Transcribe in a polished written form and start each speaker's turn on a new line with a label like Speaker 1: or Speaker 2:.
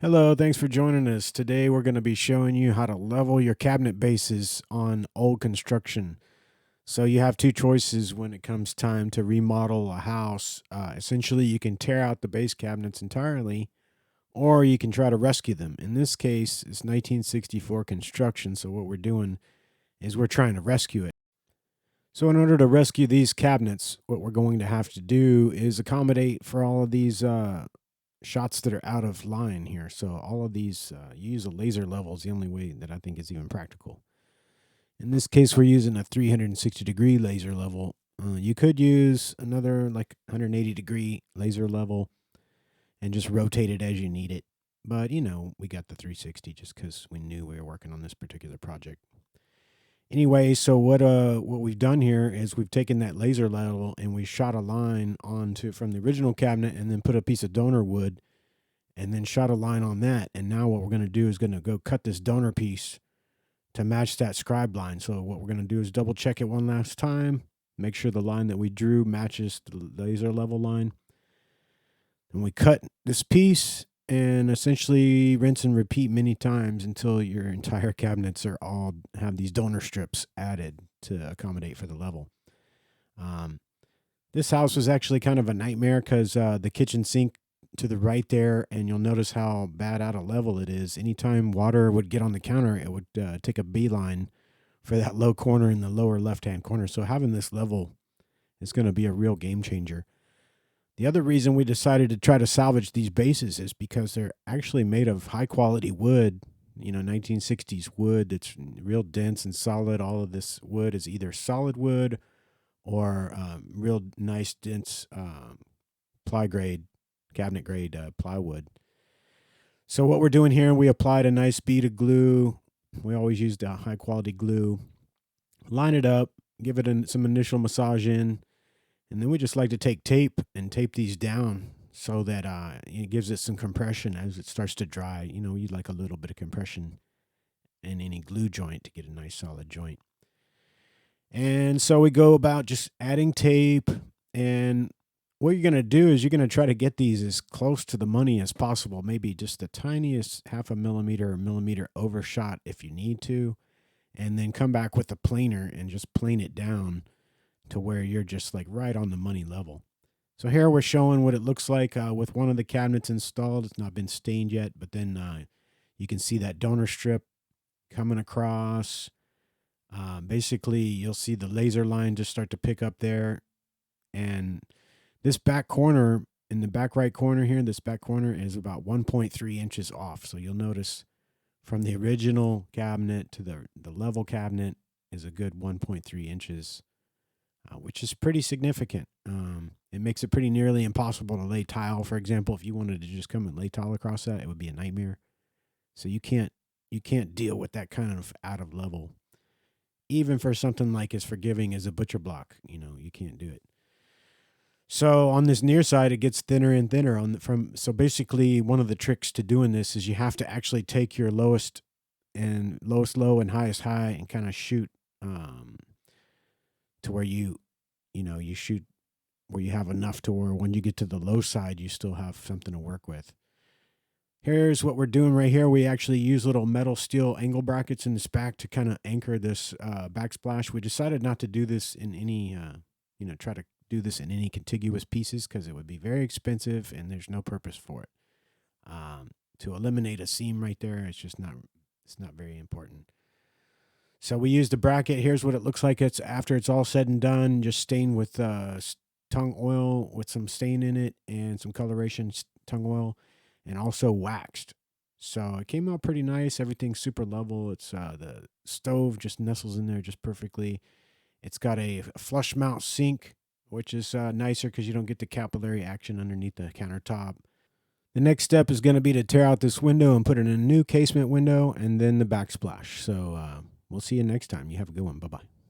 Speaker 1: Hello, thanks for joining us. Today we're going to be showing you how to level your cabinet bases on old construction. So you have two choices when it comes time to remodel a house. Essentially, you can tear out the base cabinets entirely, or you can try to rescue them. In this case, it's 1964 construction, so what we're doing is we're trying to rescue it. So in order to rescue these cabinets, what we're going to have to do is accommodate for all of these shots that are out of line here. So all of these, you use a laser level is the only way that I think is even practical. In this case, we're using a 360-degree laser level. You could use another like 180-degree laser level and just rotate it as you need it. But, we got the 360 just because we knew we were working on this particular project. Anyway, so what we've done here is we've taken that laser level and we shot a line onto from the original cabinet and then put a piece of donor wood and then shot a line on that. And now what we're going to do is going to go cut this donor piece to match that scribe line. So what we're going to do is double check it one last time, make sure the line that we drew matches the laser level line. And we cut this piece and essentially rinse and repeat many times until your entire cabinets are all have these donor strips added to accommodate for the level. This house was actually kind of a nightmare because the kitchen sink to the right there, and you'll notice how bad out of level it is. Anytime water would get on the counter, it would take a beeline for that low corner in the lower left-hand corner. So having this level is going to be a real game changer. The other reason we decided to try to salvage these bases is because they're actually made of high quality wood, 1960s wood that's real dense and solid. All of this wood is either solid wood or real nice, dense ply grade, cabinet grade plywood. So what we're doing here, we applied a nice bead of glue. We always used a high quality glue. Line it up, give it some initial massage in. And then we just like to take tape and tape these down so that it gives it some compression as it starts to dry. You'd like a little bit of compression in any glue joint to get a nice solid joint. And so we go about just adding tape. And what you're going to do is you're going to try to get these as close to the money as possible, maybe just the tiniest half a millimeter or millimeter overshot if you need to. And then come back with a planer and just plane it down to where you're just like right on the money level. So here we're showing what it looks like with one of the cabinets installed. It's not been stained yet, but then you can see that donor strip coming across. Basically, you'll see the laser line just start to pick up there. And this back corner, in the back right corner here, this back corner is about 1.3 inches off. So you'll notice from the original cabinet to the level cabinet is a good 1.3 inches. Which is pretty significant. It makes it pretty nearly impossible to lay tile. For example, if you wanted to just come and lay tile across that, it would be a nightmare. So you can't deal with that kind of out of level. Even for something like as forgiving as a butcher block, you can't do it. So on this near side, it gets thinner and thinner. So basically, one of the tricks to doing this is you have to actually take your lowest low and highest high and kind of shoot. To where you shoot where you have enough to where when you get to the low side, you still have something to work with. Here's what we're doing right here. We actually use little metal steel angle brackets in this back to kind of anchor this backsplash. We decided not to do this in any, try to do this in any contiguous pieces because it would be very expensive and there's no purpose for it. To eliminate a seam right there, it's not very important. So we used a bracket. Here's what it looks like. It's after it's all said and done, just stained with tung oil with some stain in it and some coloration tung oil, and also waxed. So it came out pretty nice. Everything's super level. It's the stove just nestles in there just perfectly. It's got a flush mount sink, which is nicer because you don't get the capillary action underneath the countertop. The next step is going to be to tear out this window and put in a new casement window and then the backsplash. So we'll see you next time. You have a good one. Bye-bye.